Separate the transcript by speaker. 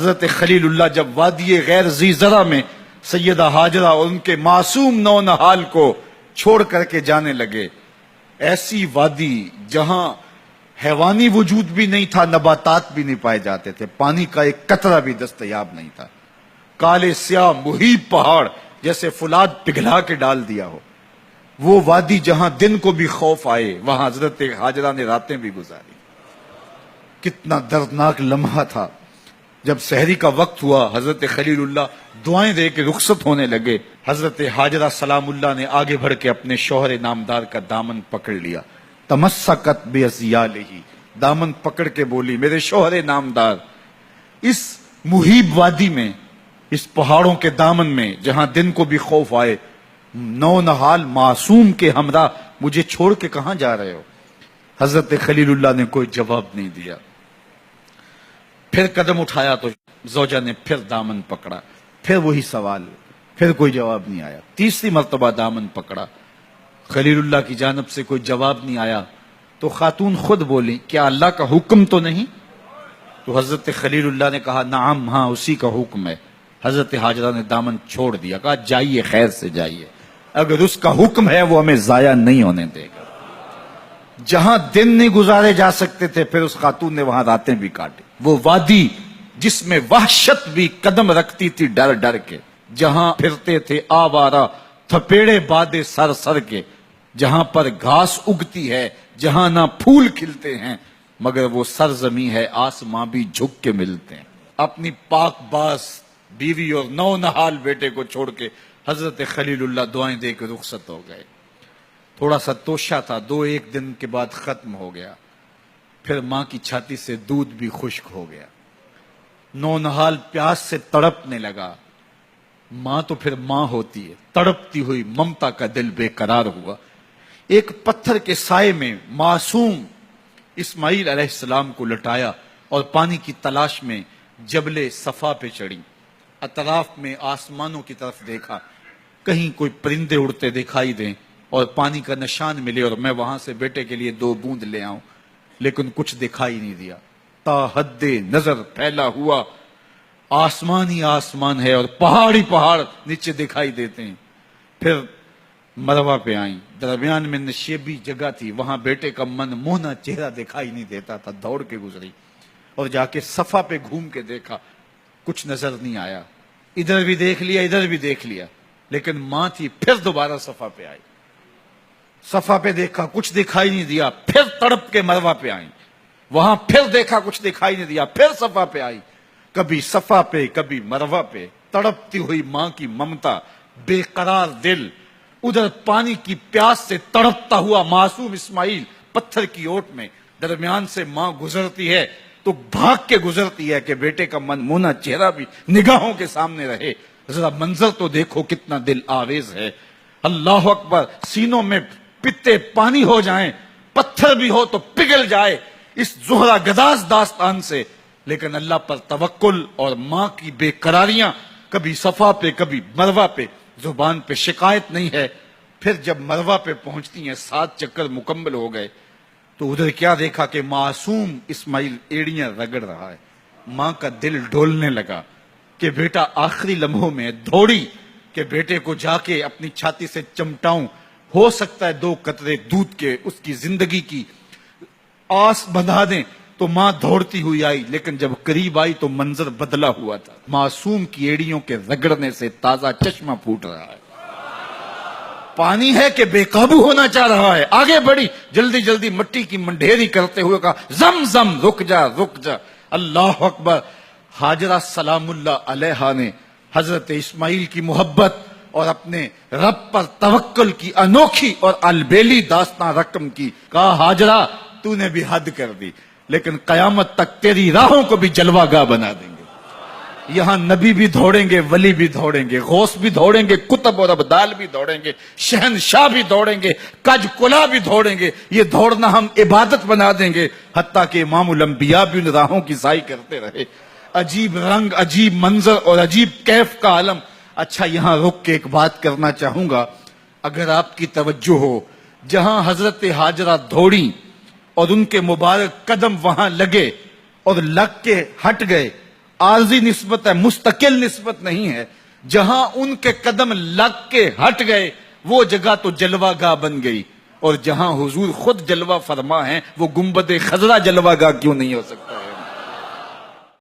Speaker 1: حضرت خلیل اللہ جب وادی غیر ذی زرع میں سیدہ ہاجرہ اور ان کے معصوم نونہال کو چھوڑ کر کے جانے لگے، ایسی وادی جہاں حیوانی وجود بھی نہیں تھا، نباتات بھی نہیں پائے جاتے تھے، پانی کا ایک قطرہ بھی دستیاب نہیں تھا، کالے سیاہ محیط پہاڑ جیسے فولاد پگھلا کے ڈال دیا ہو، وہ وادی جہاں دن کو بھی خوف آئے، وہاں حضرت ہاجرہ نے راتیں بھی گزاری۔ کتنا دردناک لمحہ تھا۔ جب سحری کا وقت ہوا، حضرت خلیل اللہ دعائیں دے کے رخصت ہونے لگے، حضرت ہاجرہ سلام اللہ نے آگے بڑھ کے اپنے شوہر نامدار کا دامن پکڑ لیا، تمسکت بِأَزْيَالِهِ، دامن پکڑ کے بولی، میرے شوہر نامدار، اس محیب وادی میں، اس پہاڑوں کے دامن میں جہاں دن کو بھی خوف آئے، نونہال معصوم کے ہمراہ مجھے چھوڑ کے کہاں جا رہے ہو؟ حضرت خلیل اللہ نے کوئی جواب نہیں دیا۔ پھر قدم اٹھایا تو زوجہ نے پھر دامن پکڑا، پھر وہی سوال، پھر کوئی جواب نہیں آیا۔ تیسری مرتبہ دامن پکڑا، خلیل اللہ کی جانب سے کوئی جواب نہیں آیا، تو خاتون خود بولی، کیا اللہ کا حکم تو نہیں؟ تو حضرت خلیل اللہ نے کہا، نعم، ہاں اسی کا حکم ہے۔ حضرت ہاجرہ نے دامن چھوڑ دیا، کہا جائیے، خیر سے جائیے، اگر اس کا حکم ہے وہ ہمیں ضائع نہیں ہونے دے گا۔ جہاں دن نہیں گزارے جا سکتے تھے، پھر اس خاتون نے وہاں راتیں بھی کاٹی۔ وہ وادی جس میں وحشت بھی قدم رکھتی تھی ڈر ڈر کے، جہاں پھرتے تھے آوارہ تھپیڑے بادے سر سر کے، جہاں پر گھاس اگتی ہے، جہاں نہ پھول کھلتے ہیں، مگر وہ سرزمین ہے آسماں بھی جھک کے ملتے ہیں۔ اپنی پاک باز بیوی اور نونہال بیٹے کو چھوڑ کے حضرت خلیل اللہ دعائیں دے کے رخصت ہو گئے۔ تھوڑا سا توشہ تھا، 2-1 دن کے بعد ختم ہو گیا۔ پھر ماں کی چھاتی سے دودھ بھی خشک ہو گیا، نونہال پیاس سے تڑپنے لگا۔ ماں تو پھر ماں ہوتی ہے، تڑپتی ہوئی ممتا کا دل بے قرار ہوا۔ ایک پتھر کے سائے میں معصوم اسماعیل علیہ السلام کو لٹایا اور پانی کی تلاش میں جبل صفا پہ چڑھی۔ اطراف میں آسمانوں کی طرف دیکھا، کہیں کوئی پرندے اڑتے دکھائی دیں اور پانی کا نشان ملے اور میں وہاں سے بیٹے کے لیے 2 بوند لے آؤں، لیکن کچھ دکھائی نہیں دیا۔ تا حد نظر پھیلا ہوا آسمان ہی آسمان ہے اور پہاڑ ہی پہاڑ نیچے دکھائی دیتے ہیں۔ پھر مروہ پہ آئیں، درمیان میں نشیبی جگہ تھی، وہاں بیٹے کا من موہنا چہرہ دکھائی نہیں دیتا تھا، دوڑ کے گزری اور جا کے صفا پہ گھوم کے دیکھا، کچھ نظر نہیں آیا۔ ادھر بھی دیکھ لیا، ادھر بھی دیکھ لیا، لیکن ماں تھی، پھر دوبارہ صفا پہ آئی، صفا پہ دیکھا، کچھ دکھائی نہیں دیا، پھر تڑپ کے مروہ پہ آئی، وہاں پھر دیکھا، کچھ دکھائی نہیں دیا، پھر صفا پہ آئی، کبھی صفا پہ کبھی مروہ پہ، تڑپتی ہوئی ماں کی ممتا، بے قرار دل، ادھر پانی کی پیاس سے تڑپتا ہوا معصوم اسماعیل پتھر کی اوٹ میں، درمیان سے ماں گزرتی ہے تو بھاگ کے گزرتی ہے کہ بیٹے کا من مونا چہرہ بھی نگاہوں کے سامنے رہے۔ ذرا منظر تو دیکھو کتنا دل آویز ہے۔ اللہ اکبر، سینوں میں پتے پانی ہو جائیں، پتھر بھی ہو تو پگھل جائے اس زہرہ گداز داستان سے، لیکن اللہ پر توکل اور ماں کی بے قراریاں، کبھی صفا پہ کبھی مروہ پہ، زبان پہ شکایت نہیں ہے۔ پھر جب مروہ پہ پہنچتی ہیں، 7 چکر مکمل ہو گئے، تو ادھر کیا دیکھا کہ معصوم اسماعیل ایڑیاں رگڑ رہا ہے۔ ماں کا دل ڈولنے لگا کہ بیٹا آخری لمحوں میں دوڑی کہ بیٹے کو جا کے اپنی چھاتی سے چمٹاؤں، ہو سکتا ہے 2 قطرے دودھ کے اس کی زندگی کی آس بندھا دیں۔ تو ماں دوڑتی ہوئی آئی، لیکن جب قریب آئی تو منظر بدلا ہوا تھا، معصوم کی ایڑیوں کے رگڑنے سے تازہ چشمہ پھوٹ رہا ہے، پانی ہے کہ بے قابو ہونا چاہ رہا ہے۔ آگے بڑھی، جلدی جلدی مٹی کی منڈھیری کرتے ہوئے کہا، زم زم، رک جا رک جا۔ اللہ اکبر۔ ہاجرہ سلام اللہ علیہا نے حضرت اسماعیل کی محبت اور اپنے رب پر توکل کی انوکھی اور البیلی داستان رقم کی، کہا ہاجرہ تو نے بھی حد کر دی، لیکن قیامت تک تیری راہوں کو بھی جلوہ گاہ بنا دیں گے۔ یہاں نبی بھی دوڑیں گے، ولی بھی دوڑیں گے، غوث بھی دوڑیں گے، کتب اور ابدال بھی دوڑیں گے، شہنشاہ بھی دوڑیں گے، کج کلا بھی دوڑیں گے۔ یہ دوڑنا ہم عبادت بنا دیں گے، حتیٰ کہ امام الانبیاء بھی ان راہوں کی سائی کرتے رہے۔ عجیب رنگ، عجیب منظر اور عجیب کیف کا عالم۔ اچھا، یہاں رک کے ایک بات کرنا چاہوں گا، اگر آپ کی توجہ ہو، جہاں حضرت ہاجرہ دوڑی اور ان کے مبارک قدم وہاں لگے اور لگ کے ہٹ گئے، عارضی نسبت ہے، مستقل نسبت نہیں ہے. جہاں ان کے قدم لگ کے ہٹ گئے وہ جگہ تو جلوہ گاہ بن گئی، اور جہاں حضور خود جلوہ فرما ہیں وہ گنبد خضرا جلوہ گاہ کیوں نہیں ہو سکتا ہے؟